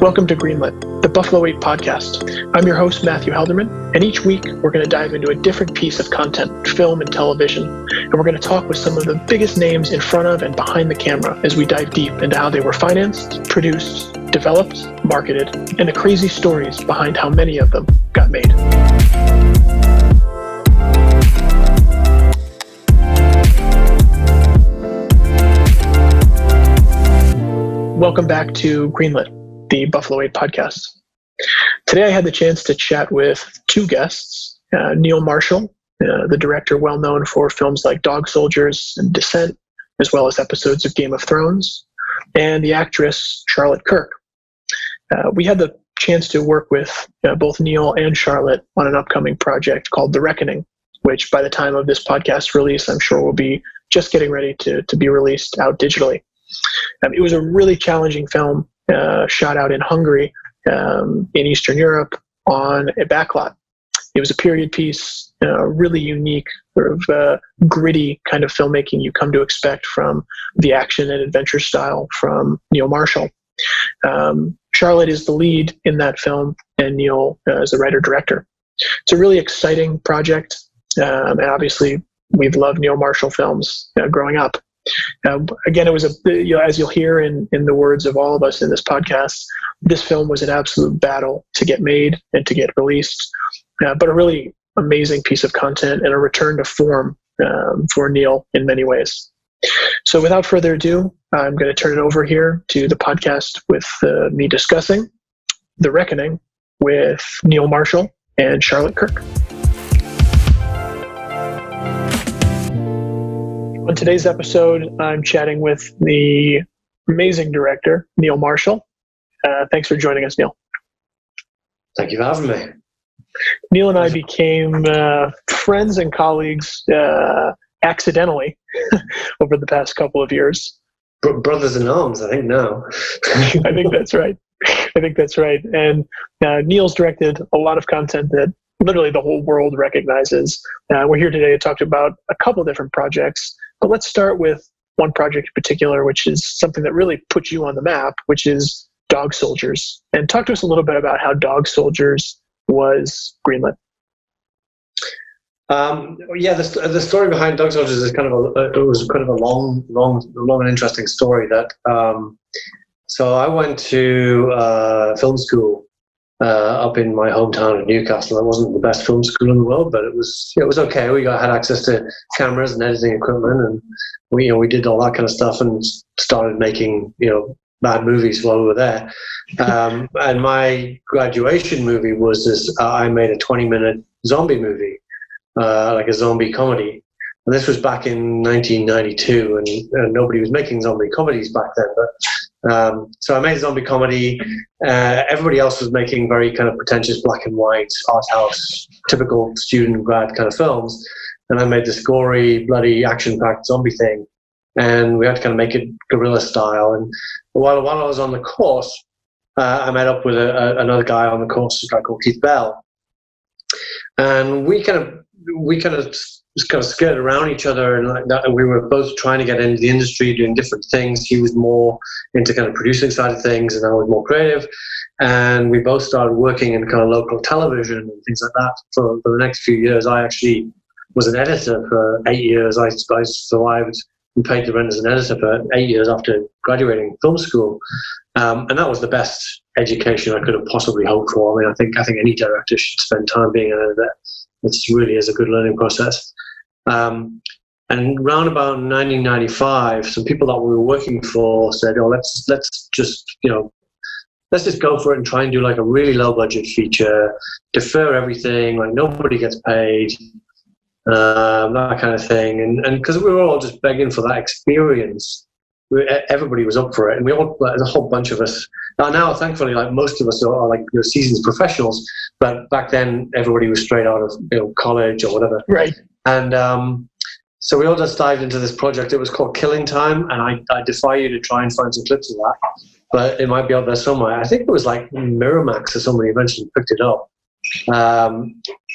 Welcome to Greenlit, the Buffalo 8 podcast. I'm your host, Matthew Halderman, and each week we're going to dive into a different piece of content, film and television, and we're going to talk with some of the biggest names in front of and behind the camera as we dive deep into how they were financed, produced, developed, marketed, and the crazy stories behind how many of them got made. Welcome back to Greenlit, the Buffalo 8 podcast. Today I had the chance to chat with two guests, Neil Marshall, the director well known for films like Dog Soldiers and Descent, as well as episodes of Game of Thrones, and the actress Charlotte Kirk. We had the chance to work with both Neil and Charlotte on an upcoming project called The Reckoning, which by the time of this podcast release, I'm sure will be just getting ready to be released out digitally. It was a really challenging film shot out in Hungary, in Eastern Europe, on a backlot. It was a period piece, really unique, sort of gritty kind of filmmaking you come to expect from the action and adventure style from Neil Marshall. Charlotte is the lead in that film, and Neil is the writer-director. It's a really exciting project, and obviously we've loved Neil Marshall films growing up. Again, it was as you'll hear in the words of all of us in this podcast, this film was an absolute battle to get made and to get released, but a really amazing piece of content and a return to form for Neil in many ways. So without further ado, I'm going to turn it over here to the podcast with me discussing The Reckoning with Neil Marshall and Charlotte Kirk. On today's episode, I'm chatting with the amazing director, Neil Marshall. Thanks for joining us, Neil. Thank you for having me. Neil and I became friends and colleagues accidentally over the past couple of years. Brothers in arms, I think now. I think that's right. And Neil's directed a lot of content that literally the whole world recognizes. We're here today to talk about a couple different projects, but let's start with one project in particular, which is something that really puts you on the map, which is Dog Soldiers. And talk to us a little bit about how Dog Soldiers was greenlit. The story behind Dog Soldiers is kind of a long and interesting story. So I went to film school up in my hometown of Newcastle. It wasn't the best film school in the world, but it was okay. We had access to cameras and editing equipment, and we did all that kind of stuff and started making bad movies while we were there. And my graduation movie was this. I made a 20-minute zombie movie, like a zombie comedy. And this was back in 1992, and nobody was making zombie comedies back then. But so I made a zombie comedy. Everybody else was making very kind of pretentious black and white art house, typical student grad kind of films. And I made this gory, bloody, action-packed zombie thing. And we had to kind of make it guerrilla style. And while I was on the course, I met up with another guy on the course, a guy called Keith Bell. And we kind of skirted around each other, and like that, we were both trying to get into the industry, doing different things. He was more into kind of producing side of things, and I was more creative. And we both started working in kind of local television and things like that for the next few years. I actually was an editor for 8 years. I survived and paid the rent as an editor for 8 years after graduating film school, and that was the best education I could have possibly hoped for. I mean, I think any director should spend time being an editor. It really is a good learning process. And round about 1995, some people that we were working for said, "Oh, let's just go for it and try and do like a really low budget feature, defer everything, like nobody gets paid, that kind of thing." And because we were all just begging for that experience, everybody was up for it, and we all, there's a whole bunch of us. Now, thankfully, like most of us are like seasoned professionals, but back then everybody was straight out of college or whatever. Right. And so we all just dived into this project. It was called Killing Time, and I defy you to try and find some clips of that, but it might be out there somewhere. I think it was like Miramax or somebody eventually picked it up.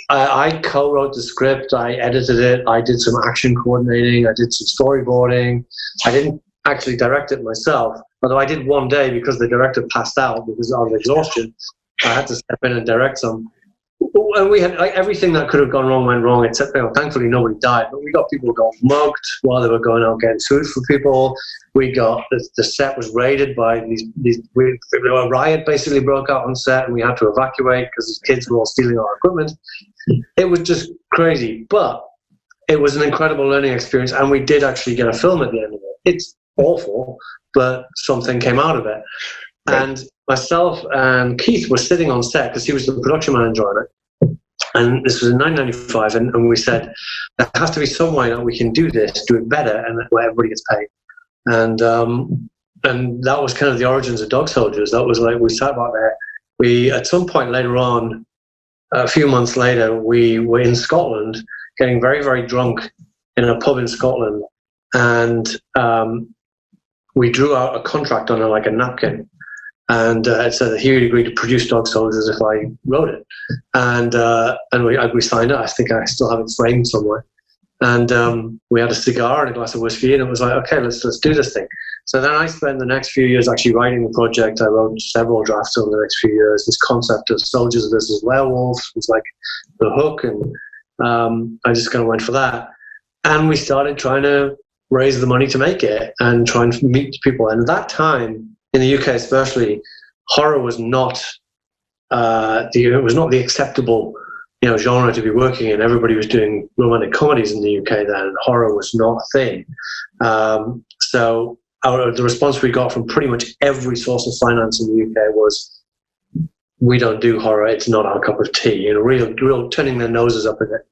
I co-wrote the script, I edited it, I did some action coordinating, I did some storyboarding. I didn't actually direct it myself. Although I did one day because the director passed out because of exhaustion. I had to step in and direct some. And we had everything that could have gone wrong went wrong, except thankfully nobody died. But we got people got mugged while they were going out getting food for people. We got the set was raided by a riot basically broke out on set, and we had to evacuate because these kids were all stealing our equipment. It was just crazy, but it was an incredible learning experience, and we did actually get a film at the end of it. It's awful, but something came out of it. Right. And myself and Keith were sitting on set because he was the production manager on it. And this was in 1995, and we said, there has to be some way that we can do this, do it better, and where everybody gets paid. And that was kind of the origins of Dog Soldiers. That was like, we sat back there. We, at some point later on, a few months later, we were in Scotland, getting very, very drunk in a pub in Scotland. And we drew out a contract on a napkin. And it said that he would agree to produce Dog Soldiers if I wrote it. And we signed it. I think I still have it framed somewhere. And we had a cigar and a glass of whiskey, and it was like, okay, let's do this thing. So then I spent the next few years actually writing the project. I wrote several drafts over the next few years. This concept of soldiers versus werewolves was like the hook, and I just kind of went for that. And we started trying to raise the money to make it and try and meet people. And at that time, in the UK especially, horror was not the acceptable genre to be working in. Everybody was doing romantic comedies in the UK then, and horror was not a thing. So the response we got from pretty much every source of finance in the UK was, we don't do horror, it's not our cup of tea. Real turning their noses up at it.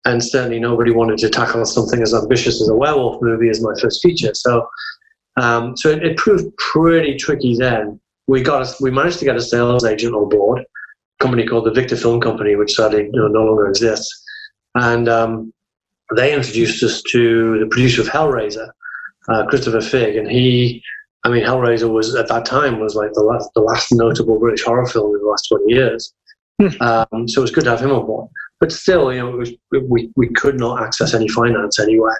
And certainly nobody wanted to tackle something as ambitious as a werewolf movie as my first feature. So it proved pretty tricky then. We managed to get a sales agent on board, a company called the Victor Film Company, which sadly no longer exists. And they introduced us to the producer of Hellraiser, Christopher Figg. And Hellraiser was, at that time, was like the last notable British horror film in the last 20 years. So it was good to have him on board. But still, we could not access any finance anywhere.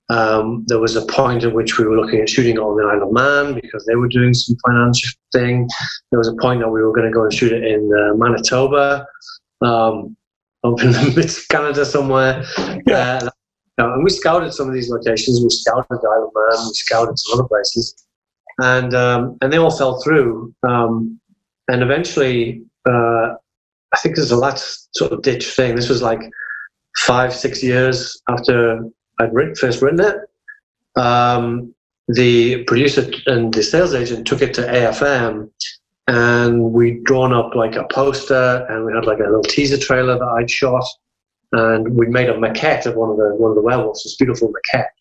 There was a point at which we were looking at shooting it on the Isle of Man because they were doing some financial thing. There was a point that we were going to go and shoot it in Manitoba, up in the midst of Canada somewhere. Yeah. And we scouted some of these locations. We scouted the Isle of Man. We scouted some other places, and they all fell through. And eventually, I think there's a last sort of ditch thing. This was like 5-6 years after I'd first written it. The producer and the sales agent took it to AFM, and we'd drawn up like a poster, and we had like a little teaser trailer that I'd shot, and we made a maquette of one of the werewolves, this beautiful maquette.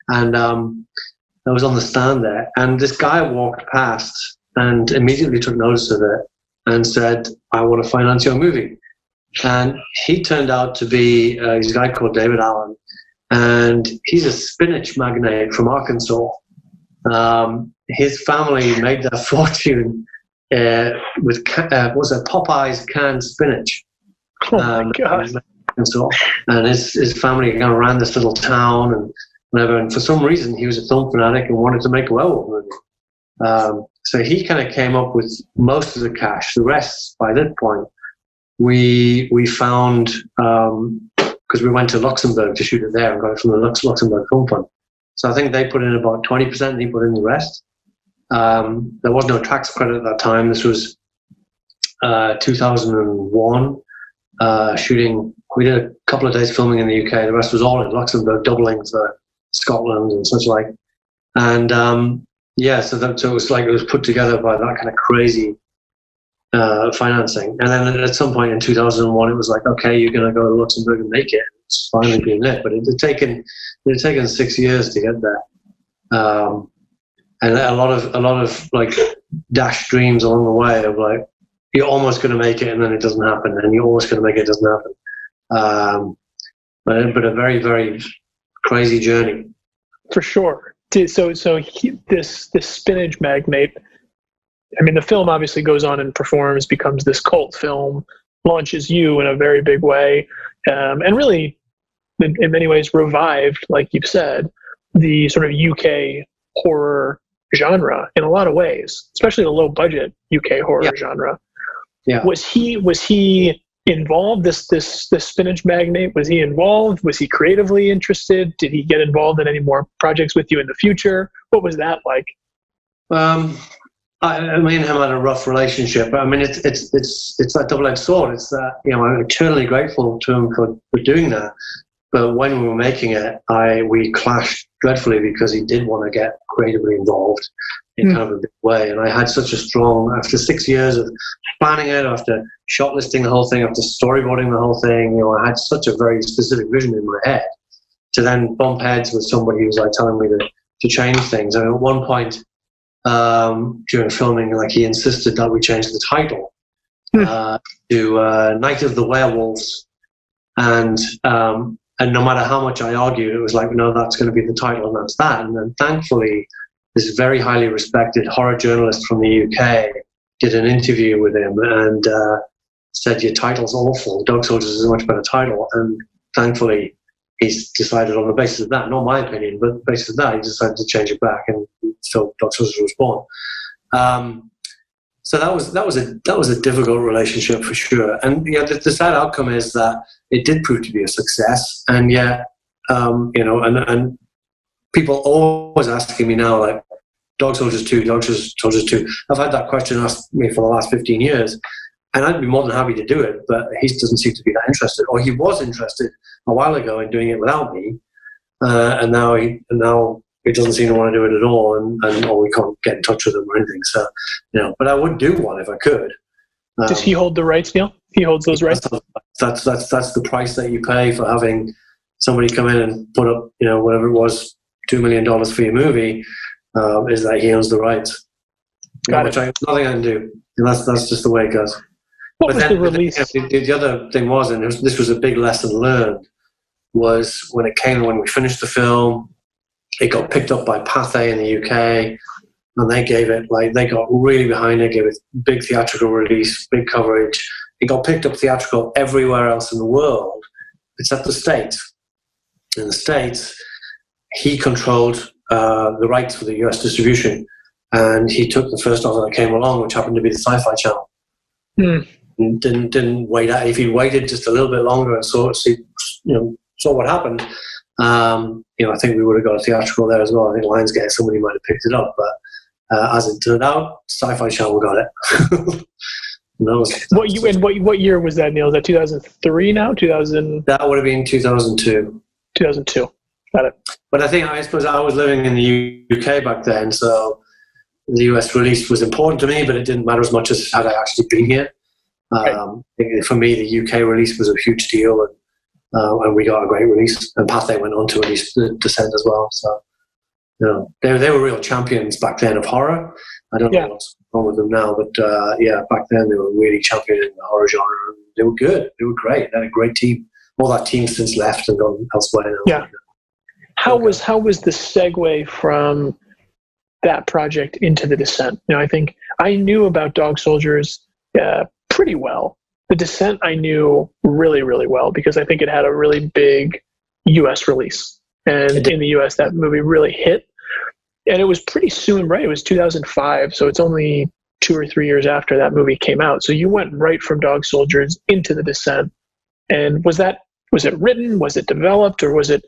And I was on the stand there, and this guy walked past and immediately took notice of it and said, "I want to finance your movie." And he turned out to be he's a guy called David Allen, and he's a spinach magnate from Arkansas. His family made their fortune with Popeye's canned spinach. Oh my God. And his family kind of ran this little town and whatever. And for some reason, he was a film fanatic and wanted to make a werewolf movie. So he kind of came up with most of the cash. The rest, by that point, we found, because we went to Luxembourg to shoot it there and got it from the Luxembourg Film Fund. So I think they put in about 20% and he put in the rest. There was no tax credit at that time. This was 2001. Shooting, we did a couple of days filming in the UK. The rest was all in Luxembourg, doubling for Scotland and such like. And so it was put together by that kind of crazy financing. And then at some point in 2001, it was like, okay, you're going to go to Luxembourg and make it. It's finally Greenlit, but it had taken 6 years to get there. And a lot of like dashed dreams along the way of like, you're almost going to make it and then it doesn't happen, and you're almost going to make it, doesn't happen. But a very, very crazy journey. For sure. So this spinach magnate, I mean, the film obviously goes on and performs, becomes this cult film, launches you in a very big way, and really, in many ways, revived, like you've said, the sort of UK horror genre in a lot of ways, especially the low budget UK horror genre. Yeah. Was he involved? This spinach magnate, was he involved? Was he creatively interested? Did he get involved in any more projects with you in the future? What was that like? I mean, him had a rough relationship. I mean, it's that double-edged sword. It's that, I'm eternally grateful to him for doing that. But when we were making it, we clashed dreadfully because he did want to get creatively involved in kind of a big way. And I had such a strong, after 6 years of planning it, after shortlisting the whole thing, after storyboarding the whole thing, I had such a very specific vision in my head. To then bump heads with somebody who was like telling me to change things. I mean, at one point, during filming, like, he insisted that we change the title to Night of the Werewolves, and no matter how much I argued, it was like, no, that's going to be the title, and that's that. And then thankfully, this very highly respected horror journalist from the UK did an interview with him and said, your title's awful, Dog Soldiers is a much better title. And thankfully, he's decided on the basis of that, not my opinion, but the basis of that, he decided to change it back, and so Dog Soldiers was born. So that was a difficult relationship for sure. And the sad outcome is that it did prove to be a success, and yet and people always asking me now, like, Dog Soldiers 2, Dog Soldiers 2. I've had that question asked me for the last 15 years, and I'd be more than happy to do it, but he doesn't seem to be that interested, or he was interested a while ago in doing it without me, and now he doesn't seem to want to do it at all, or we can't get in touch with him or anything. So, but I would do one if I could. Does he hold the rights, Neil? He holds those rights? That's the price that you pay for having somebody come in and put up, whatever it was, $2 million for your movie, is that he owns the rights. Got it. Nothing I can do. And that's just the way it goes. What was the release? The other thing was, and this was a big lesson learned, was when we finished the film, it got picked up by Pathé in the UK, and they got really behind it, gave it big theatrical release, big coverage. It got picked up theatrical everywhere else in the world, except the States. In the States, he controlled the rights for the US distribution, and he took the first offer that came along, which happened to be the Sci-Fi Channel. And didn't wait out. If he waited just a little bit longer and saw what happened, I think we would have got a theatrical there as well. I think Lionsgate, somebody might have picked it up, but as it turned out, Sci-Fi Channel got it. What year was that, Neil? Is that 2003 now? 2000? That would have been 2002. 2002. Got it. But I suppose I was living in the UK back then, so the US release was important to me, but it didn't matter as much as had I actually been here. Right. For me, the UK release was a huge deal, and we got a great release. And Pathé went on to release The Descent as well. So, they were real champions back then of horror. I don't know what's wrong with them now, but back then they were really championing the horror genre. They were good. They were great. They had a great team. All that team since left and gone elsewhere now. Yeah. How was the segue from that project into The Descent? I think I knew about Dog Soldiers pretty well. The Descent I knew really, really well because I think it had a really big US release. And in the US, that movie really hit. And it was pretty soon, right? It was 2005, so it's only 2 or 3 years after that movie came out. So you went right from Dog Soldiers into The Descent. And was it written? Was it developed? Or was it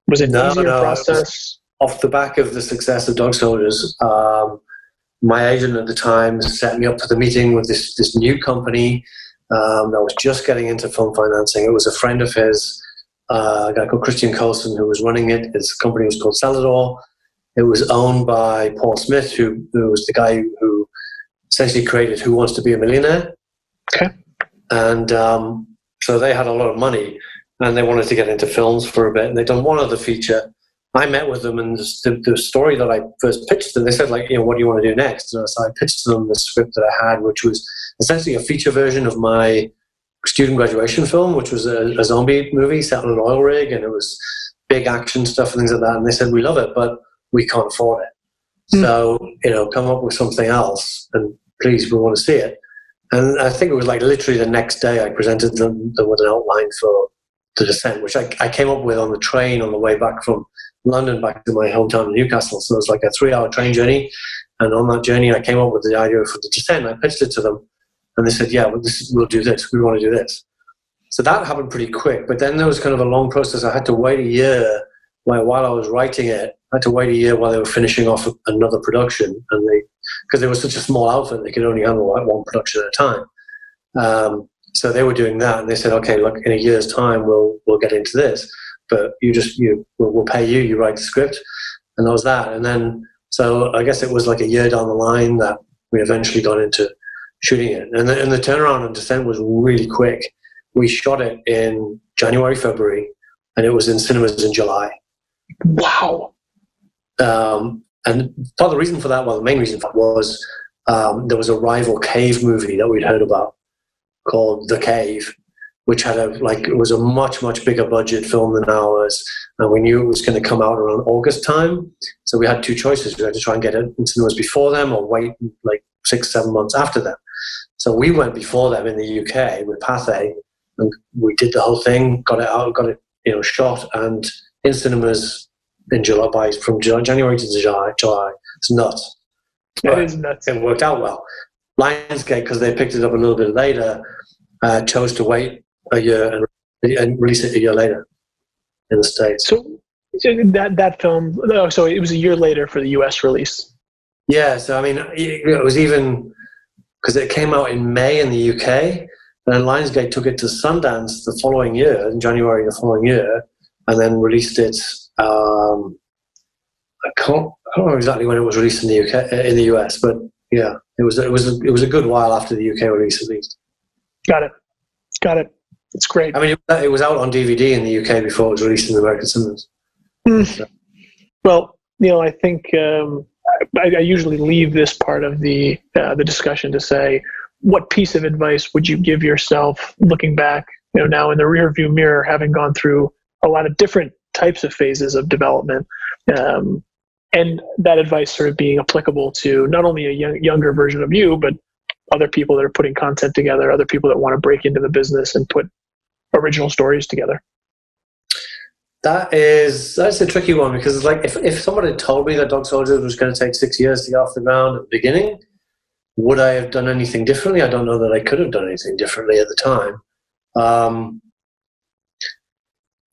an easier process? Off the back of the success of Dog Soldiers, my agent at the time set me up for the meeting with this new company that was just getting into film financing. It was a friend of his, a guy called Christian Colson, who was running it. His company was called Celador. It was owned by Paul Smith, who was the guy who essentially created Who Wants to Be a Millionaire. Okay. And so they had a lot of money, and they wanted to get into films for a bit, and they'd done one other feature. I met with them, and the story that I first pitched them, they said, what do you want to do next? And so I pitched them the script that I had, which was essentially a feature version of my student graduation film, which was a zombie movie set on an oil rig, and it was big action stuff and things like that. And they said, we love it, but we can't afford it. So, come up with something else, and please, we want to see it. And I think it was like literally the next day I presented them with an outline for The Descent, which I came up with on the train on the way back from London back to my hometown in Newcastle. So it was like a 3-hour train journey. And on that journey, I came up with the idea for the descent. I pitched it to them, and they said, "Yeah, we'll do this. We want to do this." So that happened pretty quick. But then there was kind of a long process. I had to wait a year while I was writing it. I had to wait a year while they were finishing off another production, and because they were such a small outfit, they could only handle like one production at a time. So they were doing that, and they said, "Okay, look, in a year's time, we'll get into this, but we'll pay you. You write the script," and that was that. And then, so I guess it was like a year down the line that we eventually got into shooting it, and the turnaround on Descent was really quick. We shot it in January, February, and it was in cinemas in July. Wow. And part of the reason for that, well, the main reason for that was there was a rival cave movie that we'd heard about called The Cave, which had it was a much, much bigger budget film than ours. And we knew it was going to come out around August time. So we had two choices. We had to try and get it in cinemas before them or wait like 6-7 months after them. So we went before them in the UK with Pathé, and we did the whole thing, got it out, got it shot, and in cinemas in July, from January to July. It's nuts. That is nuts. It worked out well. Lionsgate, because they picked it up a little bit later, chose to wait a year and release it a year later in the States. So that film, so it was a year later for the US release. Yeah, so I mean, it was even, because it came out in May in the UK, and then Lionsgate took it to Sundance the following year, in January the following year, and then released it. I can't remember exactly when it was released in the UK, in the US, but yeah, it was a good while after the UK release, at least. Got it. It's great. I mean, it was out on DVD in the UK before it was released in the American cinemas. So. Well, I think I usually leave this part of the discussion to say, what piece of advice would you give yourself looking back, now in the rearview mirror, having gone through a lot of different types of phases of development, and that advice sort of being applicable to not only a younger version of you, but other people that are putting content together, other people that want to break into the business and put original stories together? That's a tricky one, because it's like if somebody had told me that Dog Soldiers was going to take 6 years to get off the ground at the beginning, would I have done anything differently? I don't know that I could have done anything differently at the time.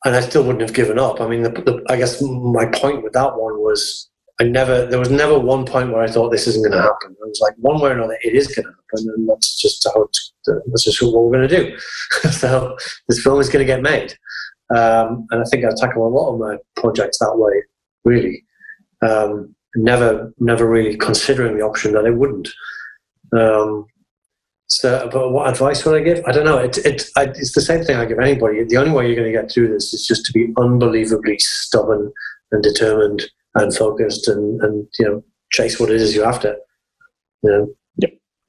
And I still wouldn't have given up. I mean, I guess my point with that one was there was never one point where I thought this isn't going to happen. It was like, one way or another, it is going to happen, and that's just what we're going to do. So this film is going to get made. And I think I tackle a lot of my projects that way, really. Never really considering the option that it wouldn't. But what advice would I give? I don't know. It's the same thing I give anybody. The only way you're going to get through this is just to be unbelievably stubborn and determined and focused, and chase what it is you're after. Yep.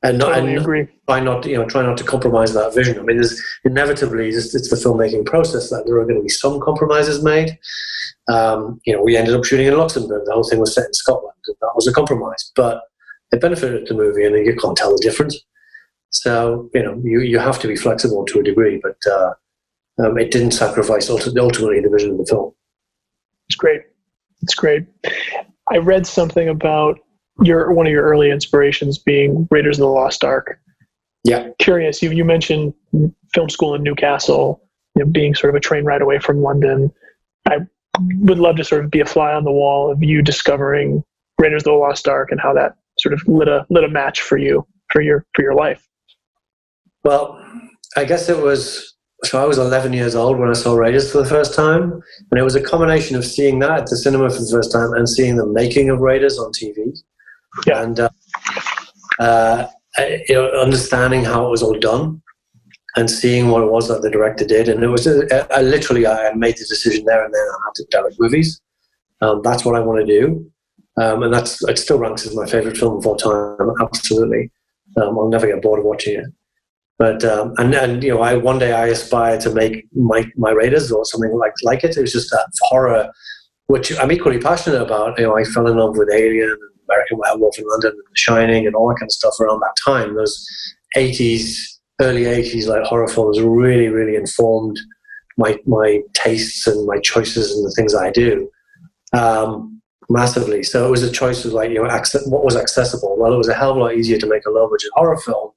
And totally agree. Try not to compromise that vision. I mean, there's inevitably it's the filmmaking process that there are going to be some compromises made. We ended up shooting in Luxembourg. The whole thing was set in Scotland. That was a compromise, but it benefited the movie, and you can't tell the difference. So you have to be flexible to a degree, but it didn't sacrifice ultimately the vision of the film. It's great. I read something about one of your early inspirations being Raiders of the Lost Ark. Yeah. Curious, you mentioned film school in Newcastle, being sort of a train ride away from London. I would love to sort of be a fly on the wall of you discovering Raiders of the Lost Ark and how that sort of lit a match for you for your life. Well, I guess it was. So I was 11 years old when I saw Raiders for the first time, and it was a combination of seeing that at the cinema for the first time and seeing the making of Raiders on TV, understanding how it was all done, and seeing what it was that the director did. And it was I made the decision there and then I had to direct movies. That's what I want to do, and it still ranks as my favorite film of all time. Absolutely, I'll never get bored of watching it. But one day I aspire to make my Raiders or something like it. It was just that horror, which I'm equally passionate about. I fell in love with Alien and American Werewolf in London and The Shining and all that kind of stuff around that time. Those early 80s like horror films really, really informed my tastes and my choices and the things I do. massively. So it was a choice of like, what was accessible. Well, it was a hell of a lot easier to make a low budget horror film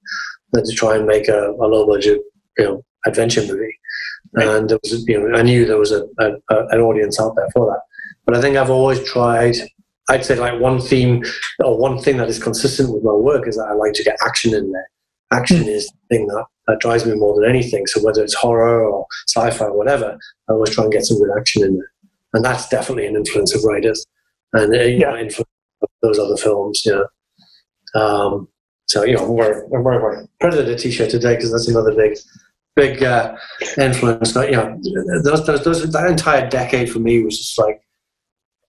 than to try and make a low budget, adventure movie. Right. And it was, I knew there was an audience out there for that. But I think I've always tried. I'd say like one theme or one thing that is consistent with my work is that I like to get action in there. Action is the thing that drives me more than anything. So whether it's horror or sci-fi or whatever, I always try and get some good action in there. And that's definitely an influence of writers and influence of those other films. So we're Predator t-shirt today because that's another big influence. But that entire decade for me was just like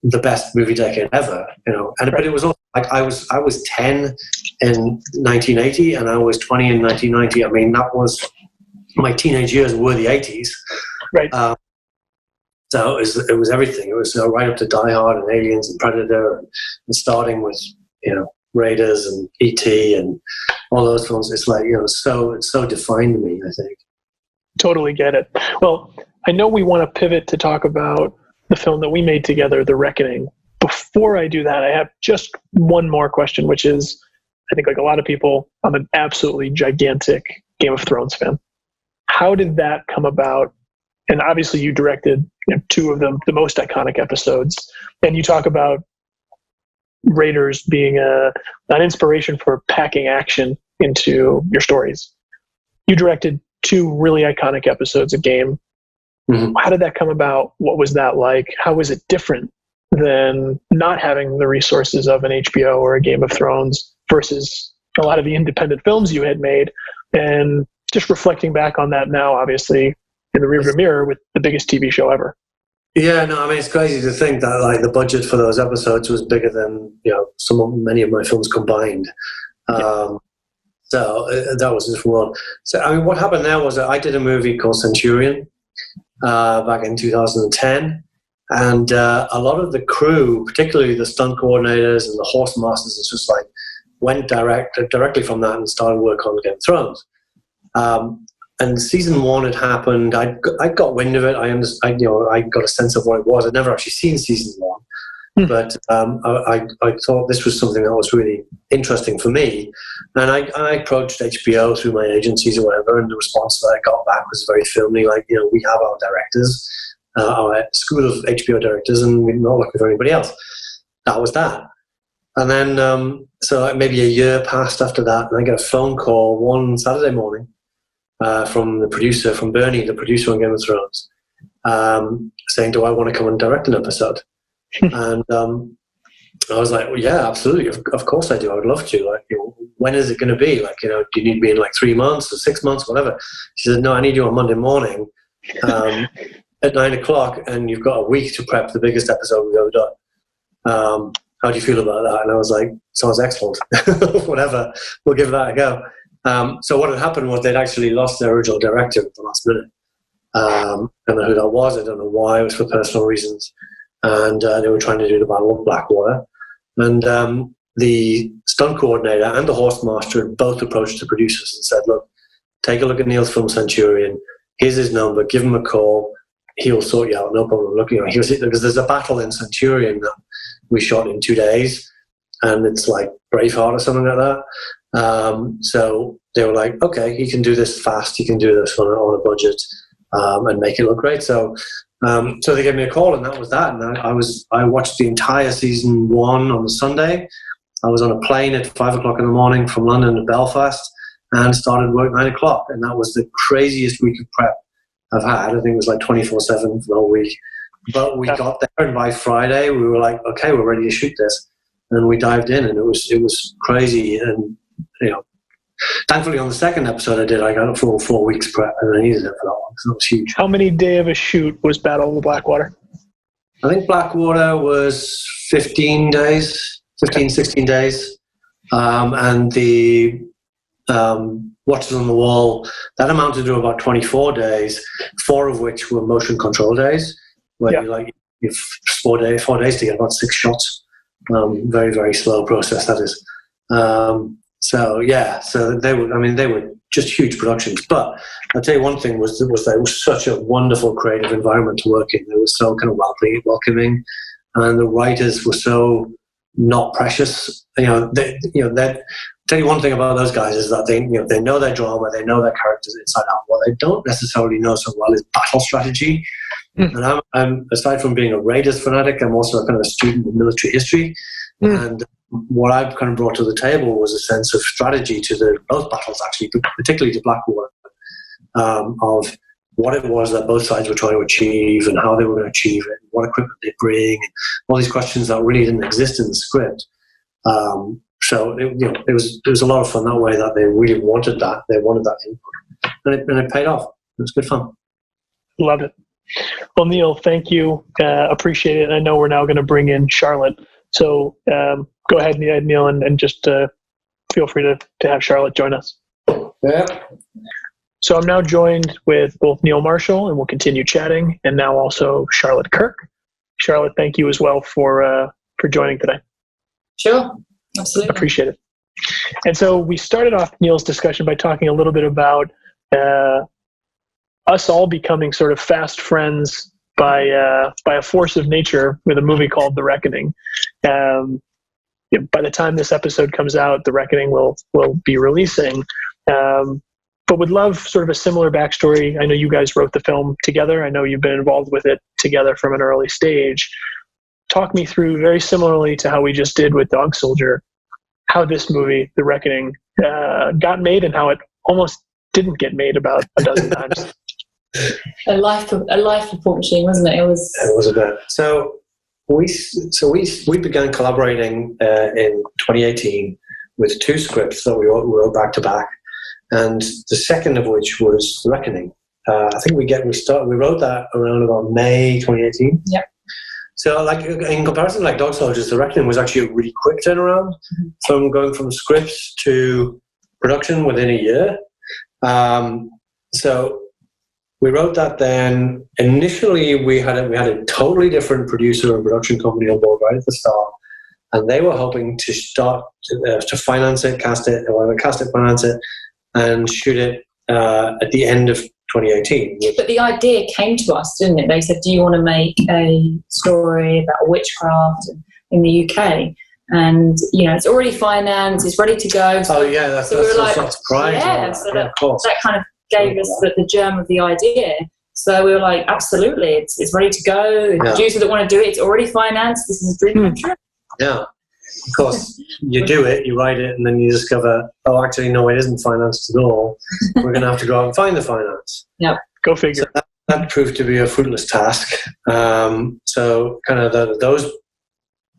the best movie decade ever, but it was also like I was 10 in 1980 and I was 20 in 1990. I mean, that was my teenage years were the 80s. Right. So it was everything. It was right up to Die Hard and Aliens and Predator and starting with, Raiders and E.T. and all those films. It's like, it so defined me, I think. Totally get it. Well, I know we want to pivot to talk about the film that we made together, The Reckoning. Before I do that, I have just one more question, which is, I think like a lot of people, I'm an absolutely gigantic Game of Thrones fan. How did that come about? And obviously you directed two of them, the most iconic episodes. And you talk about Raiders being an inspiration for packing action into your stories. You directed two really iconic episodes of Game. Mm-hmm. How did that come about? What was that like? How was it different than not having the resources of an HBO or a Game of Thrones versus a lot of the independent films you had made? And just reflecting back on that now, obviously, in the rearview mirror with the biggest TV show ever. Yeah, no, I mean, it's crazy to think that like the budget for those episodes was bigger than, many of my films combined. So that was just one. So, I mean, what happened there was that I did a movie called Centurion back in 2010. And a lot of the crew, particularly the stunt coordinators and the horse masters, it's just like went directly from that and started work on Game of Thrones. And season one had happened. I got wind of it. I got a sense of what it was. I'd never actually seen season one. But I thought this was something that was really interesting for me. And I approached HBO through my agencies or whatever, and the response that I got back was very firmly like, we have our directors, our school of HBO directors, and we're not looking for anybody else. That was that. And then, so maybe a year passed after that, and I get a phone call one Saturday morning from the producer, from Bernie, the producer on Game of Thrones, saying, do I want to come and direct an episode? And I was like, well, yeah, absolutely. Of course I do. I would love to. Like, when is it going to be? Like, do you need me in like 3 months or 6 months, whatever? She said, no, I need you on Monday morning at 9:00, and you've got a week to prep the biggest episode we've ever done. How do you feel about that? And I was like, sounds excellent. Whatever, we'll give that a go. So what had happened was they'd actually lost their original director at the last minute. I don't know who that was. I don't know why. It was for personal reasons. And they were trying to do the Battle of Blackwater. And the stunt coordinator and the horse master had both approached the producers and said, look, take a look at Neil's film Centurion. Here's his number. Give him a call. He'll sort you out. No problem. Look, because there's a battle in Centurion that we shot in 2 days. And it's like Braveheart or something like that. So they were like, okay, he can do this fast. He can do this on a budget and make it look great. So they gave me a call, and that was that. And I watched the entire season one on a Sunday. I was on a plane at 5:00 in the morning from London to Belfast and started work 9:00. And that was the craziest week of prep I've had. I think it was like 24/7 for the whole week. But we got there, and by Friday we were like, okay, we're ready to shoot this. And we dived in, and it was crazy. And thankfully on the second episode I got a full 4 weeks prep, and I needed it for that one, so it was huge. How many day of a shoot was Battle of the Blackwater? I think Blackwater was 16 days. And the Watches on the Wall, that amounted to about 24 days, 4 of which were motion control days, where you've 4 days to get about 6 shots. Very, very slow process, that is. So they were just huge productions. But I'll tell you one thing was that it was such a wonderful creative environment to work in. It was so kind of welcoming. and the writers were so not precious. That tell you one thing about those guys is that they know their drama, they know their characters inside out. What they don't necessarily know so well is battle strategy. And I'm aside from being a Raiders fanatic, I'm also a kind of a student of military history. And what I've kind of brought to the table was a sense of strategy to both battles, actually, but particularly to Blackwater, of what it was that both sides were trying to achieve and how they were going to achieve it, and what equipment they bring, and all these questions that really didn't exist in the script. So it was a lot of fun that way, that they really wanted that. They wanted that input. And it paid off. It was good fun. Love it. Well, Neil, thank you. Appreciate it. I know we're now going to bring in Charlotte. So go ahead, Neil, and just feel free to have Charlotte join us. Yeah. So I'm now joined with both Neil Marshall, and we'll continue chatting, and now also Charlotte Kirk. Charlotte, thank you as well for joining today. Sure, absolutely. Appreciate it. And so we started off Neil's discussion by talking a little bit about us all becoming sort of fast friends by a force of nature with a movie called The Reckoning. By the time this episode comes out, The Reckoning will be releasing. But would love sort of a similar backstory. I know you guys wrote the film together. I know you've been involved with it together from an early stage. Talk me through, very similarly to how we just did with Dog Soldier, how this movie, The Reckoning, got made and how it almost didn't get made about a dozen times. A life report machine, wasn't it? It was a bit. So we began collaborating in 2018 with two scripts that we wrote back to back, and the second of which was The Reckoning. I think we wrote that around about May 2018. Yeah. So, like, in comparison, like Dog Soldiers, The Reckoning was actually a really quick turnaround from going from scripts to production within a year. So we wrote that then. Initially, we had a totally different producer and production company on board right at the start, and they were hoping to start to finance it, cast it, finance it, and shoot it at the end of 2018. But the idea came to us, didn't it? They said, "Do you want to make a story about witchcraft in the UK?" And it's already financed, it's ready to go. So, that's not surprising. Yeah, so that kind of gave us the germ of the idea. So we were like, absolutely, it's ready to go. The producer that want to do it, it's already financed. This is a dream come true. Yeah. Of course, you do it, you write it, and then you discover, oh, actually, no, it isn't financed at all. We're going to have to go out and find the finance. Yeah. Go figure. So that proved to be a fruitless task. So kind of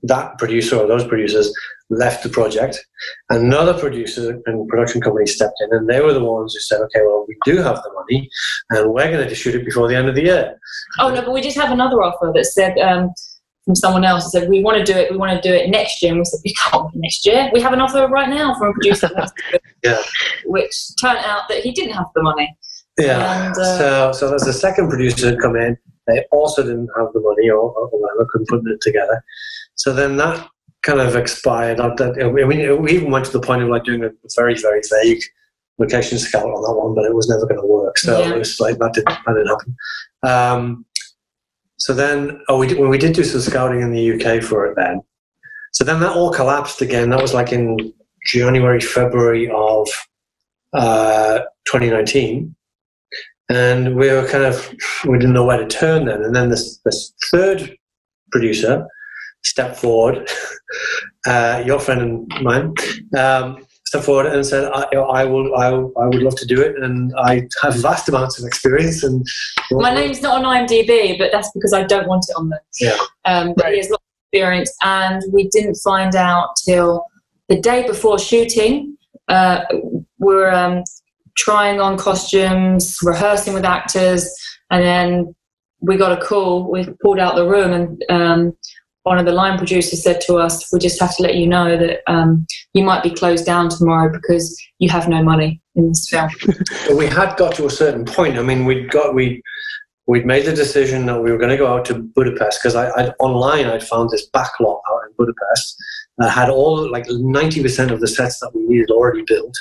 that producer or those producers left the project. Another producer and production company stepped in, and they were the ones who said, okay, well, we do have the money, and we're going to shoot it before the end of the year. Oh, no, but we just have another offer that said, from someone else, that said, we want to do it next year. And we said, we can't do it next year. We have an offer right now from a producer that wants to do it. Yeah. Which turned out that he didn't have the money. Yeah. And, so there's a second producer had come in. They also didn't have the money or whatever, couldn't put it together. So then that kind of expired. We even went to the point of like doing a very, very vague location scout on that one, but it was never going to work. So it was like that didn't happen. So then, when we did do some scouting in the UK for it then. So then that all collapsed again. That was like in January, February of 2019. And we didn't know where to turn then. And then this third producer stepped forward, your friend and mine, stepped forward and said, I would love to do it, and I have vast amounts of experience. And my name's not on IMDb, but that's because I don't want it on there. Yeah. But he has lots of experience, and we didn't find out till the day before shooting. We're trying on costumes, rehearsing with actors, and then we got a call. We pulled out the room, and one of the line producers said to us, we just have to let you know that you might be closed down tomorrow because you have no money in this film. We had got to a certain point. I mean, we'd made the decision that we were going to go out to Budapest, because I'd found this backlot out in Budapest that had all, like 90% of the sets that we needed already built.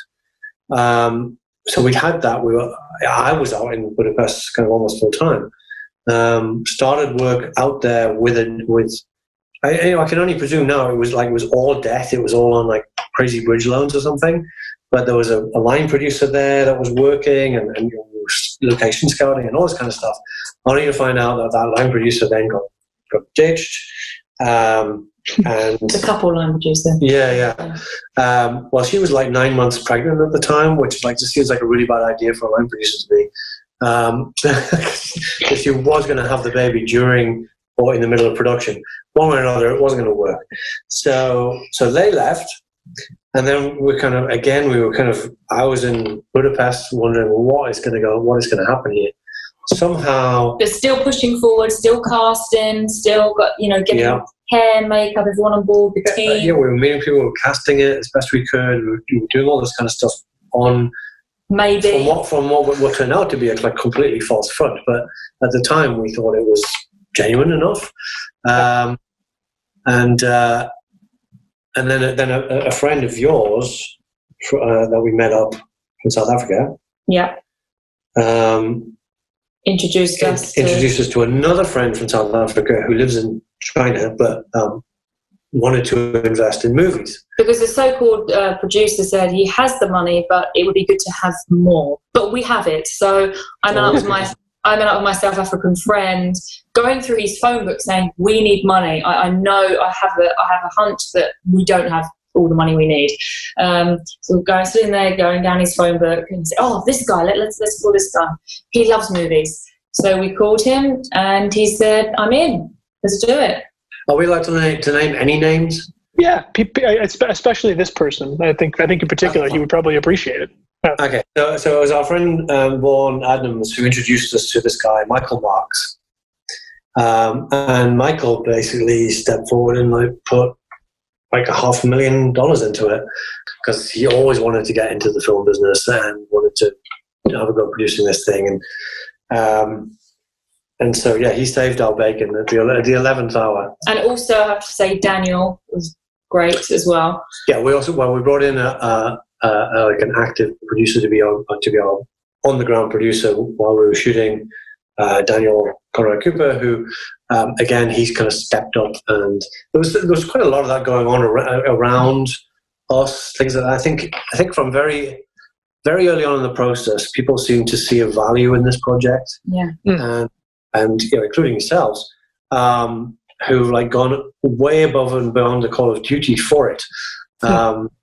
So we'd had that. I was out in Budapest kind of almost full time. Started work out there with I can only presume now it was all debt. It was all on like crazy bridge loans or something. But there was a line producer there that was working and location scouting and all this kind of stuff. Only to find out that line producer then got ditched. And the couple line producer. Yeah. Well, she was like 9 months pregnant at the time, which just seems like a really bad idea for a line producer to be. If she was going to have the baby during or in the middle of production, one way or another, it wasn't going to work. So they left. And then I was in Budapest wondering what is going to happen here. Somehow they're still pushing forward, still casting, still got, getting hair, makeup, everyone on board, the team. We were meeting people, we were casting it as best we could, we were doing all this kind of stuff on maybe from what turned out to be a completely false front. But at the time we thought it was genuine enough. And then a friend of yours that we met up in South Africa, introduced us to another friend from South Africa who lives in China, but wanted to invest in movies. Because the so-called producer said he has the money, but it would be good to have more. But we have it. So I met up with my South African friend, going through his phone book saying, we need money. I know I have a hunch that we don't have all the money we need. So we're going sitting there, going down his phone book and say, this guy, let's call this guy. He loves movies. So we called him and he said, I'm in. Let's do it. Are we allowed to name any names? Yeah, especially this person. I think in particular he would probably appreciate it. Yeah. Okay, so it was our friend Vaughan Adams who introduced us to this guy, Michael Marks. And Michael basically stepped forward and put $500,000 into it because he always wanted to get into the film business and wanted to have a go producing this thing. And so, he saved our bacon at the 11th hour. And also, I have to say, Daniel was great as well. Yeah, we brought in an active producer to be our on the ground producer while we were shooting. Daniel Conrad Cooper, who again he's kind of stepped up, and there was quite a lot of that going on around us. Things that I think from very very early on in the process, people seemed to see a value in this project. Yeah. And including yourselves, who gone way above and beyond the Call of Duty for it.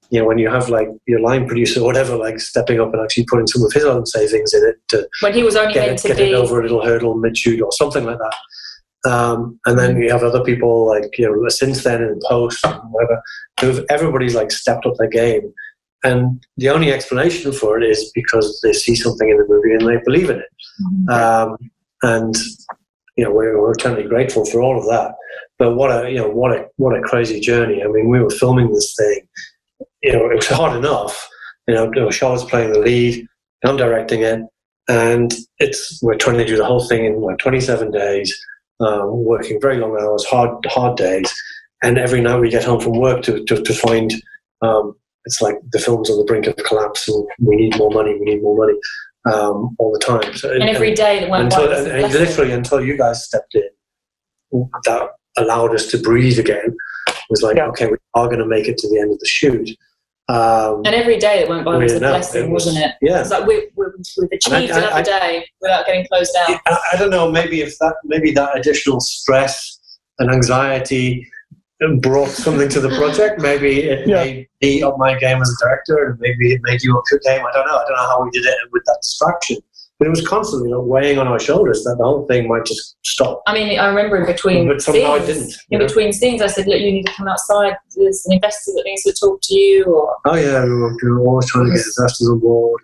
When you have your line producer or whatever, stepping up and actually putting some of his own savings in it when he was only meant to be over a little hurdle mid-shoot or something like that. And then you have other people since then in post and whatever, everybody's stepped up their game. And the only explanation for it is because they see something in the movie and they believe in it. And we're eternally grateful for all of that. But what a crazy journey. I mean, we were filming this thing. It was hard enough. Charlotte's playing the lead, I'm directing it, and we're trying to do the whole thing in 27 days, working very long hours, hard days, and every night we get home from work to find it's like the film's on the brink of collapse, and we need more money. All the time. So, and every day that went by, and literally until you guys stepped in, that allowed us to breathe again. It was okay, we are going to make it to the end of the shoot. And every day that went by was a blessing, wasn't it? Yeah. It's we've achieved another day without getting closed down. I don't know. Maybe that additional stress and anxiety brought something to the project. Maybe it made me up my game as a director, and maybe it made you up your game. I don't know how we did it with that distraction. But it was constantly weighing on our shoulders that the whole thing might just stop. I mean, I remember in between but somehow it didn't. Between scenes, I said, look, you need to come outside. There's an investor that needs to talk to you. Or we were always trying to get investors on board.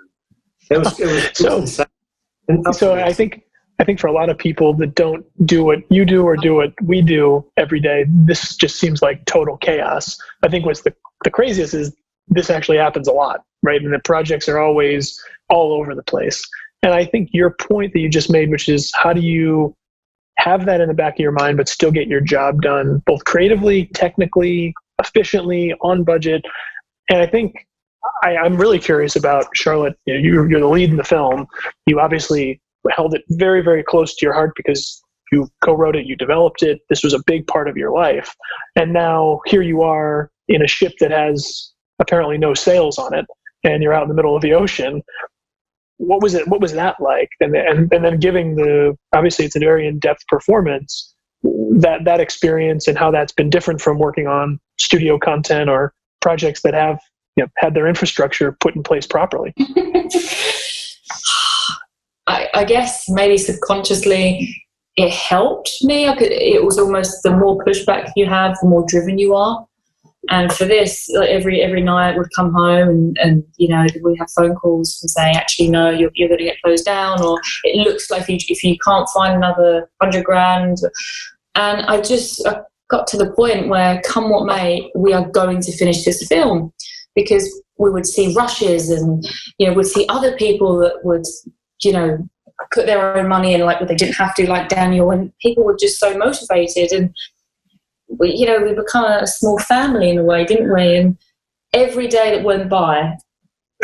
It was so I think for a lot of people that don't do what you do or do what we do every day, this just seems like total chaos. I think what's the craziest is this actually happens a lot, right? And the projects are always all over the place. And I think your point that you just made, which is how do you have that in the back of your mind, but still get your job done, both creatively, technically, efficiently, on budget. And I think I'm really curious about Charlotte. You're the lead in the film. You obviously held it very, very close to your heart because You co-wrote it, you developed it. This was a big part of your life. And now here you are in a ship that has apparently no sails on it, and you're out in the middle of the ocean. What was it? What was that like? And then giving obviously it's a very in-depth performance, that experience and how that's been different from working on studio content or projects that have had their infrastructure put in place properly. I guess maybe subconsciously it helped me. It was almost the more pushback you have, the more driven you are. And for this, like every night would come home and we have phone calls and saying, actually, no, you're going to get closed down, or it looks like if you can't find another $100,000. And I got to the point where, come what may, we are going to finish this film, because we would see rushes and, we'd see other people that would, put their own money in, like they didn't have to, like Daniel, and people were just so motivated. And we become a small family in a way, didn't we? And every day that went by,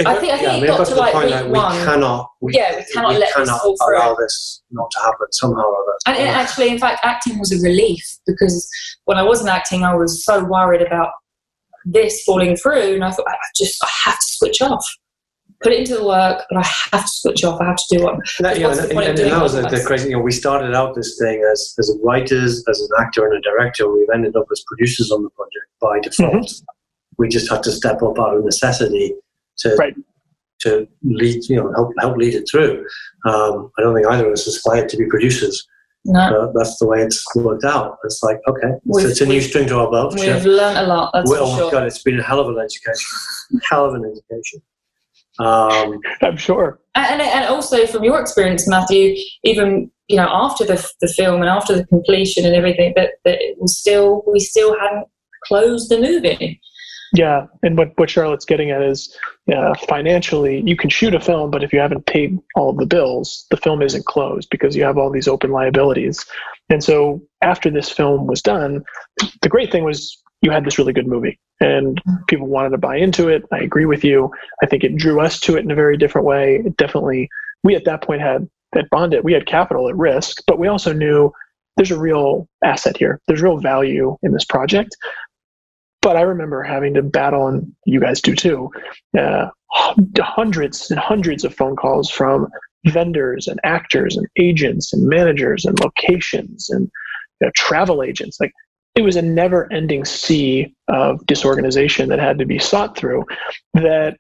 I think it got to like week one. We cannot let this fall through. Allow this not to happen somehow or other. And actually, in fact, acting was a relief, because when I wasn't acting, I was so worried about this falling through, and I thought, I have to switch off. Put it into the work, but I have to switch off. I have to do what. That was the crazy. We started out this thing as writers, as an actor and a director. We've ended up as producers on the project by default. Mm-hmm. We just had to step up out of necessity to lead, help lead it through. I don't think either of us aspired to be producers. No. That's the way it's worked out. It's like, okay, it's a new string to our boat. We've learned a lot. That's for sure. God, it's been a hell of an education. I'm sure. And also from your experience, Matthew, even after the film and after the completion and everything, that it was we still hadn't closed the movie. Yeah, and what Charlotte's getting at is financially, you can shoot a film, but if you haven't paid all of the bills, the film isn't closed because you have all these open liabilities. And so after this film was done, the great thing was you had this really good movie and people wanted to buy into it. I agree with you. I think it drew us to it in a very different way. It definitely, we at that point had bonded. We had capital at risk, but we also knew there's a real asset here. There's real value in this project. But I remember having to battle, and you guys do too, hundreds and hundreds of phone calls from vendors and actors and agents and managers and locations and travel agents. Like, it was a never-ending sea of disorganization that had to be sought through, that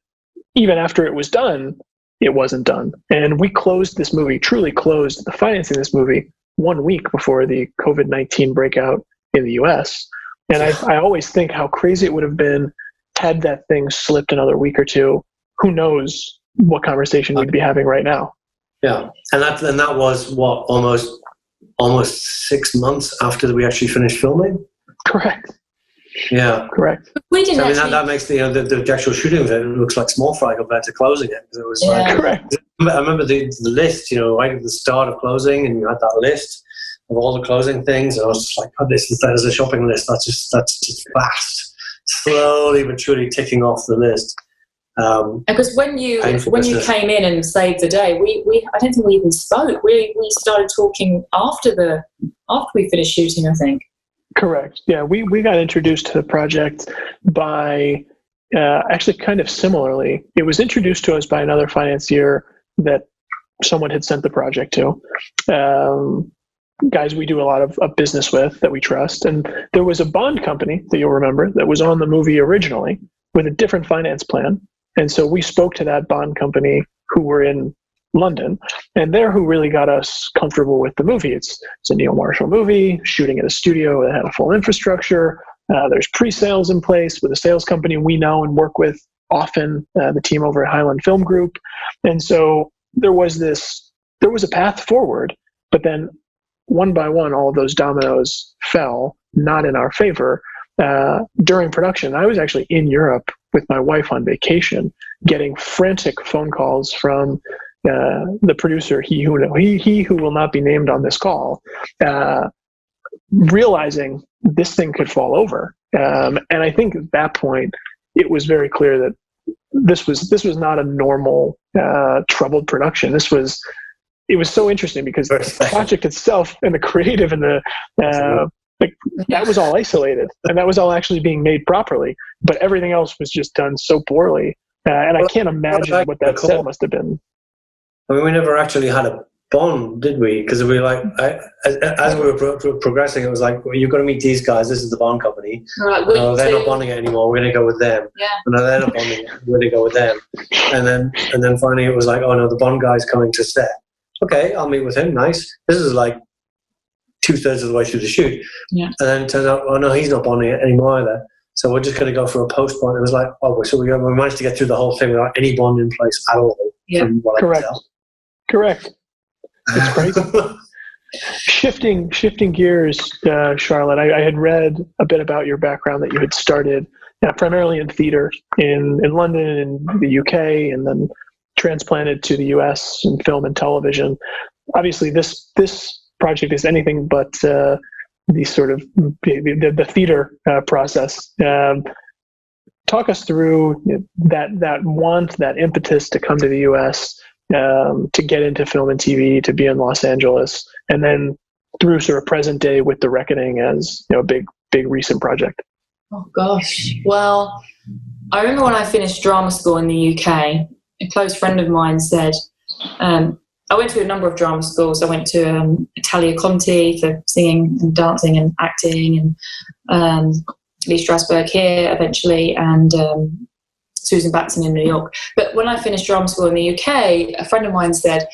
even after it was done, it wasn't done. And we closed this movie, truly closed the financing of this movie 1 week before the COVID-19 breakout in the US. And I always think how crazy it would have been had that thing slipped another week or two. Who knows what conversation we'd be having right now. Yeah, and that was what, almost 6 months after we actually finished filming? Correct. Yeah. Correct. We didn't that makes the actual shooting of it looks like small fry compared to closing it. It was correct. I remember the list, right at the start of closing, and you had that list of all the closing things, and I was just like, God, that is a shopping list. That's just fast, slowly but surely ticking off the list. Because when you came in and saved the day, I don't think we even spoke. We started talking after we finished shooting, I think. Correct. Yeah, we got introduced to the project by actually kind of similarly. It was introduced to us by another financier that someone had sent the project to. Guys we do a lot of business with that we trust. And there was a bond company that you'll remember that was on the movie originally with a different finance plan. And so we spoke to that bond company who were in London, and they're who really got us comfortable with the movie. It's a Neil Marshall movie, shooting at a studio that had a full infrastructure. There's pre-sales in place with a sales company we know and work with often, the team over at Highland Film Group. And so there was a path forward, but then one by one, all of those dominoes fell, not in our favor. During production, I was actually in Europe with my wife on vacation, getting frantic phone calls from the producer, he who will not be named on this call, realizing this thing could fall over. And I think at that point, it was very clear that this was not a normal troubled production. This was it was so interesting because the project itself and the creative and the that was all isolated, and that was all actually being made properly, but everything else was just done so poorly. And I can't imagine what that set must have been. I mean, we never actually had a bond, did we? Because we as we were progressing, it was like, well, you've got to meet these guys. This is the Bond company. Right, no, they're not bonding it anymore. We're going to go with them. Yeah. No, they're not bonding it. We're going to go with them. And then finally, it was like, oh no, the Bond guy's coming to set. Okay, I'll meet with him. Nice. This is like 2/3 of the way through the shoot. Yeah. And then it turns out, oh no, he's not bonding it anymore either. So we're just going to go for a post bond. It was like, oh, so we managed to get through the whole thing without any bond in place at all. Yeah. From what Correct. I can tell. Correct. It's crazy. Shifting gears, Charlotte, I had read a bit about your background, that you had started primarily in theater in London and the UK, and then transplanted to the US in film and television. Obviously, this project is anything but the sort of the theater process. Talk us through that want, that impetus to come to the US, to get into film and TV, to be in Los Angeles, and then through sort of present day with The Reckoning as a big recent project. Oh gosh. Well, I remember when I finished drama school in the UK, a close friend of mine said, I went to a number of drama schools. I went to Italia Conti for singing and dancing and acting, and Lee Strasberg here eventually, and Susan Batson in New York. But when I finished drama school in the UK, a friend of mine said,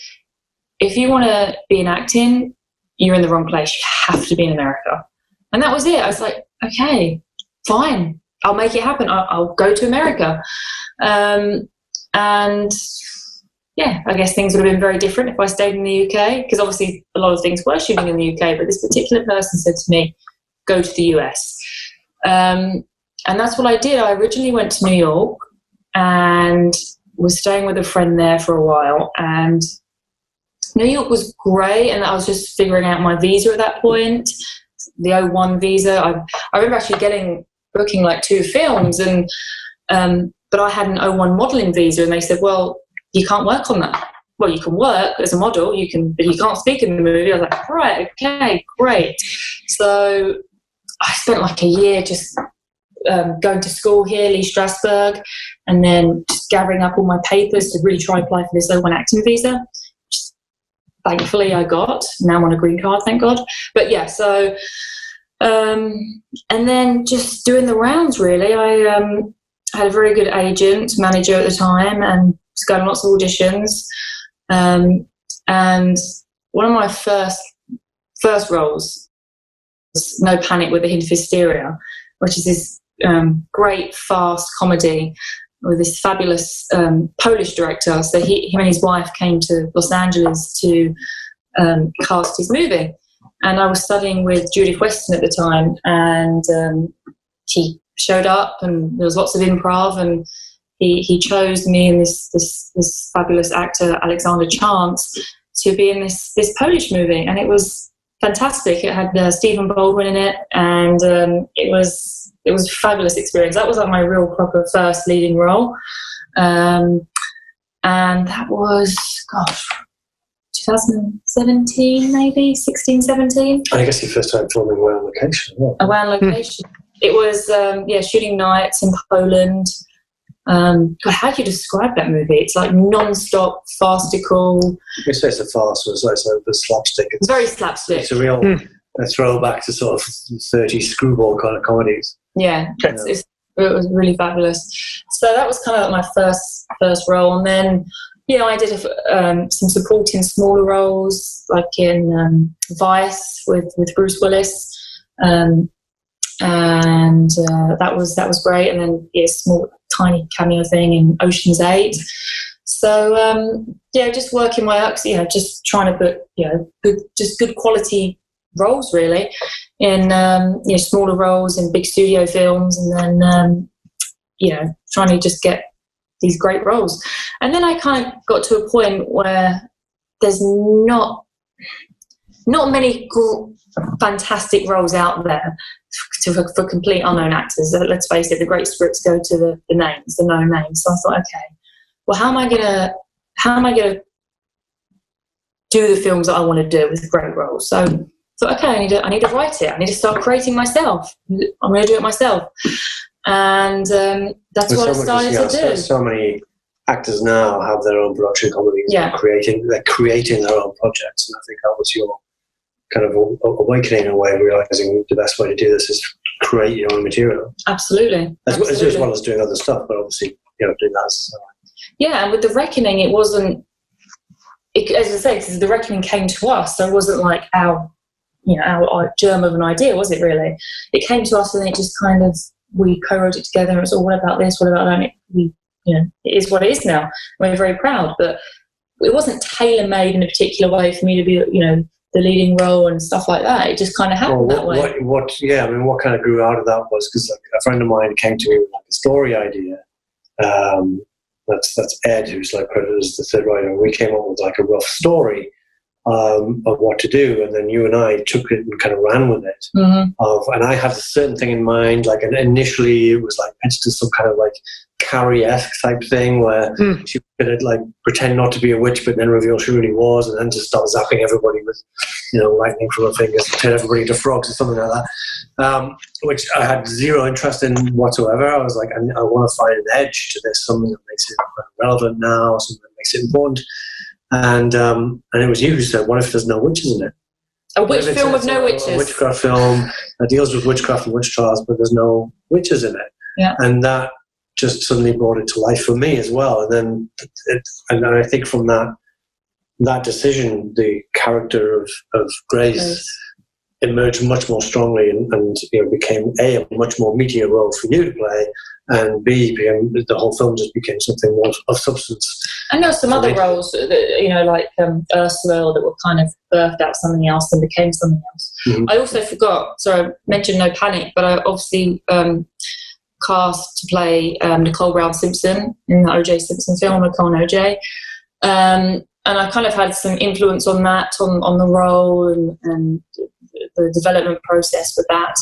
if you want to be in acting, you're in the wrong place. You have to be in America. And that was it. I was like, okay, fine. I'll make it happen. I'll go to America. And yeah, I guess things would have been very different if I stayed in the UK, because obviously a lot of things were shooting in the UK, but this particular person said to me, go to the US. And that's what I did. I originally went to New York and was staying with a friend there for a while, and New York was great, and I was just figuring out my visa at that point, the O1 visa. I remember actually booking like 2 films, and but I had an O1 modelling visa, and they said, well, you can't work on that. Well, you can work as a model, but you can't speak in the movie. I was like, right, okay, great. So I spent like a year just going to school here, Lee Strasberg, and then just gathering up all my papers to really try and apply for this O1 acting visa. Thankfully, I got. Now I'm on a green card, thank God. But yeah, so, and then just doing the rounds, really. I had a very good manager at the time, and was going on lots of auditions. And one of my first roles was No Panic with a Hint of Hysteria, which is this great, fast comedy with this fabulous Polish director. So him and his wife came to Los Angeles to cast his movie. And I was studying with Judith Weston at the time, and he showed up, and there was lots of improv, and he chose me and this fabulous actor, Alexander Chance, to be in this Polish movie. And it was fantastic. It had Stephen Baldwin in it, and it was a fabulous experience. That was like my real proper first leading role. And that was, 2017, maybe, 16, 17. I guess you first started filming away on location. Away on location. It was, shooting nights in Poland. How do you describe that movie? It's like non-stop, farcical. You say it's a farce, it's like the slapstick. It's very slapstick. It's a real a throwback to sort of 30 screwball kind of comedies. Yeah, it was really fabulous. So that was kind of like my first role, and then I did some supporting smaller roles, like in Vice with Bruce Willis, and that was great. And then small tiny cameo thing in Ocean's 8. So just working my up, just trying to put good quality roles really in smaller roles in big studio films, and then trying to just get these great roles. And then I kind of got to a point where there's not many fantastic roles out there for complete unknown actors. Let's face it, the great scripts go to the known names. So I thought, okay, well, how am I gonna do the films that I want to do with great roles. So I thought, okay, I need to write it. I need to start creating myself. I'm going to do it myself. And that's what I started to do. So many actors now have their own production companies. Yeah. They're creating their own projects. And I think that was your kind of awakening in a way, realizing the best way to do this is create your own material. Absolutely. As well as doing other stuff, but obviously, doing that. Yeah, and with The Reckoning, it wasn't, as I say, because The Reckoning came to us, so it wasn't like our germ of an idea, was it really? It came to us and it just kind of, we co-wrote it together and it was all, what about this, what about that? It is what it is now. We're very proud, but it wasn't tailor-made in a particular way for me to be, the leading role and stuff like that. It just kind of happened that way. What kind of grew out of that was because a friend of mine came to me with a story idea. That's Ed, who's credited as the third writer. We came up with a rough story of what to do, and then you and I took it and kind of ran with it. Mm-hmm. And I had a certain thing in mind. And initially, it was pitched as some kind of Carrie-esque type thing where she could pretend not to be a witch, but then reveal she really was, and then just start zapping everybody with lightning from her fingers, turn everybody into frogs or something like that. Which I had zero interest in whatsoever. I was I want to find an edge to this, something that makes it relevant now, something that makes it important. And it was you who said, "What if there's no witches in it? A witch film with no witches? A witchcraft film that deals with witchcraft and witch trials, but there's no witches in it." Yeah. And that just suddenly brought it to life for me as well. And then, and I think from that decision, the character of Grace emerged much more strongly and became a much more meatier role for you to play, and B, the whole film just became something more of substance. And there were some other roles that, Ursula, that were kind of birthed out something else and became something else. Mm-hmm. I also forgot, I mentioned No Panic, but I obviously cast to play Nicole Brown Simpson in the O.J. Simpson film, Nicole and O.J. And I kind of had some influence on that, on the role and the development process with that.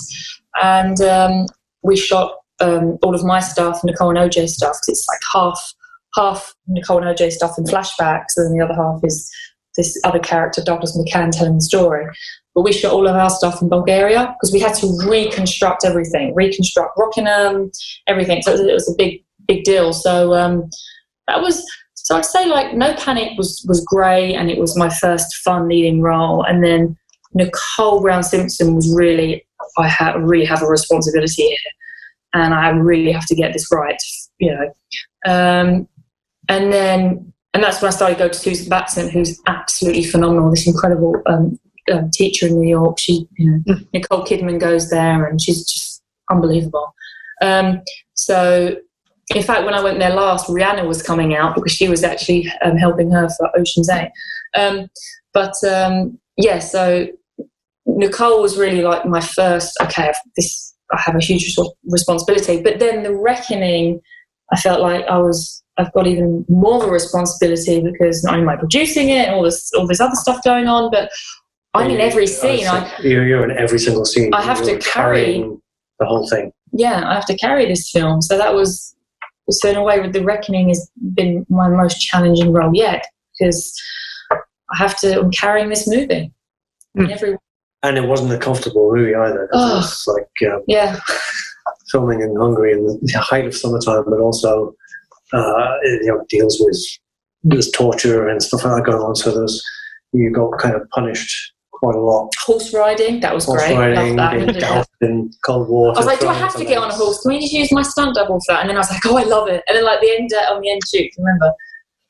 And we shot all of my stuff, Nicole and O.J. stuff, because it's half Nicole and O.J. stuff in flashbacks, and the other half is this other character, Douglas McCann, telling the story. But we shot all of our stuff in Bulgaria because we had to reconstruct everything, reconstruct Rockingham, everything. So it was a big deal. So so I'd say No Panic was great, and it was my first fun leading role. And then Nicole Brown Simpson was really, really have a responsibility here, and I really have to get this right, And that's when I started going to Susan Batson, who's absolutely phenomenal, this incredible teacher in New York. Nicole Kidman goes there, and she's just unbelievable. So, in fact, when I went there last, Rihanna was coming out because she was actually helping her for Ocean's 8. So Nicole was really my first, I have a huge responsibility. But then The Reckoning, I felt like I've got even more of a responsibility because not only am I producing it and all this other stuff going on, but I'm in every scene. You're in every single scene. I have to carry the whole thing. Yeah, I have to carry this film. So that was, so in a way, with The Reckoning has been my most challenging role yet, because I'm carrying this movie in every. And it wasn't a comfortable movie either. It was filming in Hungary in the height of summertime, but also it deals with there's torture and stuff like that going on. So you got kind of punished quite a lot. Horse riding, that was great. Riding, being doused in cold water. I was do I have to get on a horse? Can we just use my stunt double for that? And then I was I love it. And then on the end shoot, remember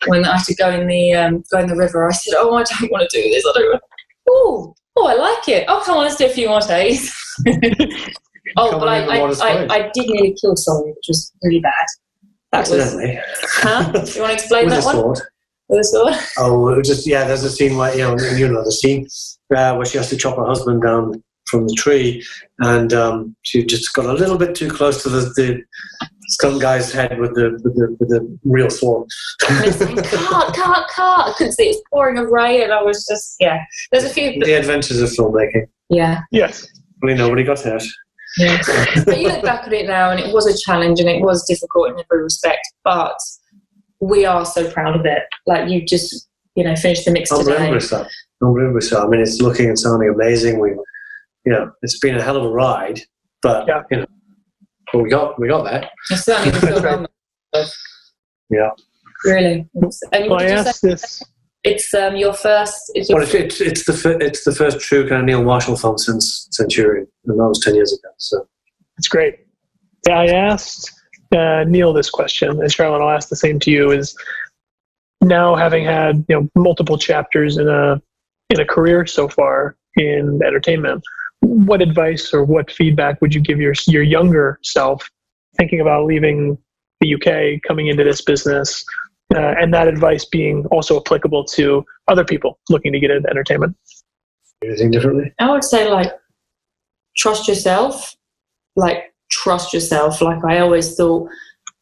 when I had to go in the river? I said, I don't want to do this. I don't. Oh, I like it. Oh, come on, let's do a few more days. I did nearly kill someone, which was really bad. Accidentally. Huh? You want to explain with that a one? Sword. With a sword? Oh, it was just there's a scene where the scene where she has to chop her husband down from the tree, and she just got a little bit too close to the stunt guy's head with the real sword. And saying, cut. I couldn't see, it was pouring a rain, and I was just There's a few. The adventures of filmmaking. Yeah. Yes. Really, nobody got hurt. Yeah. But you look back at it now, and it was a challenge, and it was difficult in every respect. But we are so proud of it. finish the mix today. Unbelievably so. I mean, it's looking and sounding amazing. It's been a hell of a ride, but we got there. It's certainly the film. Yeah. Really. And well, I asked this. It's your first. It's the first true kind of Neil Marshall film since Centurion, and that was 10 years ago. So it's great. Yeah, I asked Neil this question, and Charlotte, I'll ask the same to you: is now having had multiple chapters in a career so far in entertainment, what advice or what feedback would you give your younger self thinking about leaving the UK, coming into this business? And that advice being also applicable to other people looking to get into entertainment. Anything differently? I would say, trust yourself. Trust yourself. I always thought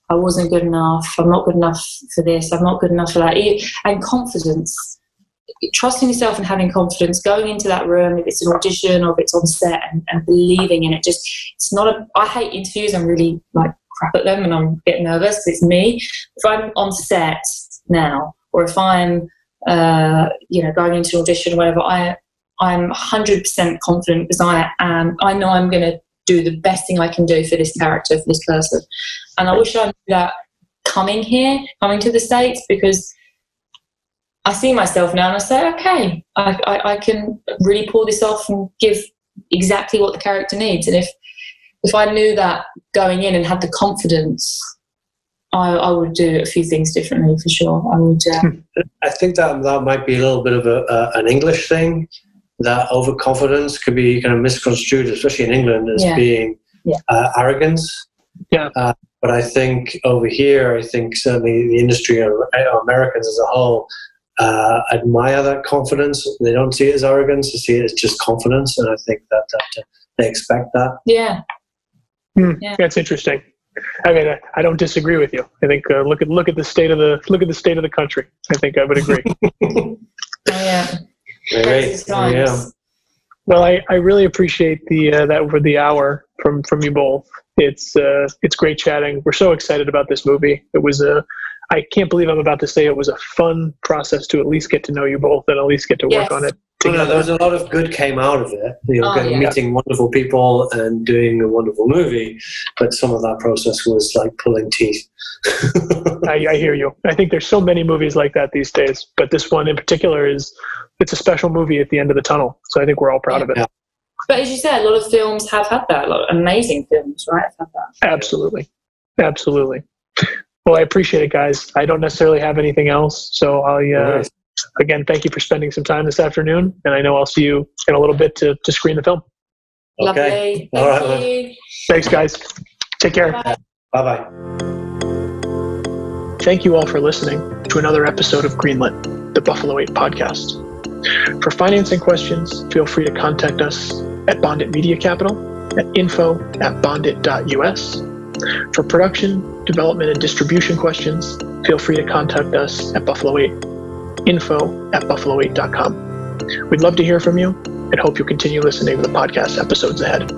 I wasn't good enough. I'm not good enough for this. I'm not good enough for that. And confidence. Trusting yourself and having confidence, going into that room, if it's an audition or if it's on set, and believing in it. It's not I hate interviews. I'm really crap at them and I'm a bit nervous because it's me. If I'm on set now, or if I'm going into an audition or whatever, I'm 100% confident because I know I'm going to do the best thing I can do for this character, for this person. And I wish I knew that coming to the States, because I see myself now and I say, okay, I can really pull this off and give exactly what the character needs. And if I knew that going in and had the confidence, I would do a few things differently for sure. I would. I think that might be a little bit of an English thing. That overconfidence could be kind of misconstrued, especially in England, as being arrogance. Yeah. But I think over here, certainly the industry or Americans as a whole admire that confidence. They don't see it as arrogance; they see it as just confidence, and I think that they expect that. Yeah. That's interesting. I mean, I don't disagree with you. I think look at the state of the country. I think I would agree. Yeah. Yeah. Well, I really appreciate that over the hour from you both. It's great chatting. We're so excited about this movie. It was I can't believe I'm about to say it was a fun process to at least get to know you both and at least get to work on it together. There was a lot of good came out of it. Meeting wonderful people and doing a wonderful movie, but some of that process was like pulling teeth. I hear you. I think there's so many movies like that these days, but this one in particular it's a special movie at the end of the tunnel. So I think we're all proud of it. Yeah. But as you said, a lot of films have had that. A lot of amazing films, right? Have had that. Absolutely. Well, I appreciate it, guys. I don't necessarily have anything else, so I'll again, thank you for spending some time this afternoon, and I know I'll see you in a little bit to screen the film. Okay. Lovely. Thank you. Thanks, guys. Take care. Bye-bye. Thank you all for listening to another episode of Greenlit, the Buffalo 8 podcast. For financing questions, feel free to contact us at Bondit Media Capital at info@bondit.us. For production, development, and distribution questions, feel free to contact us at Buffalo 8, info@buffalo8.com. We'd love to hear from you and hope you'll continue listening to the podcast episodes ahead.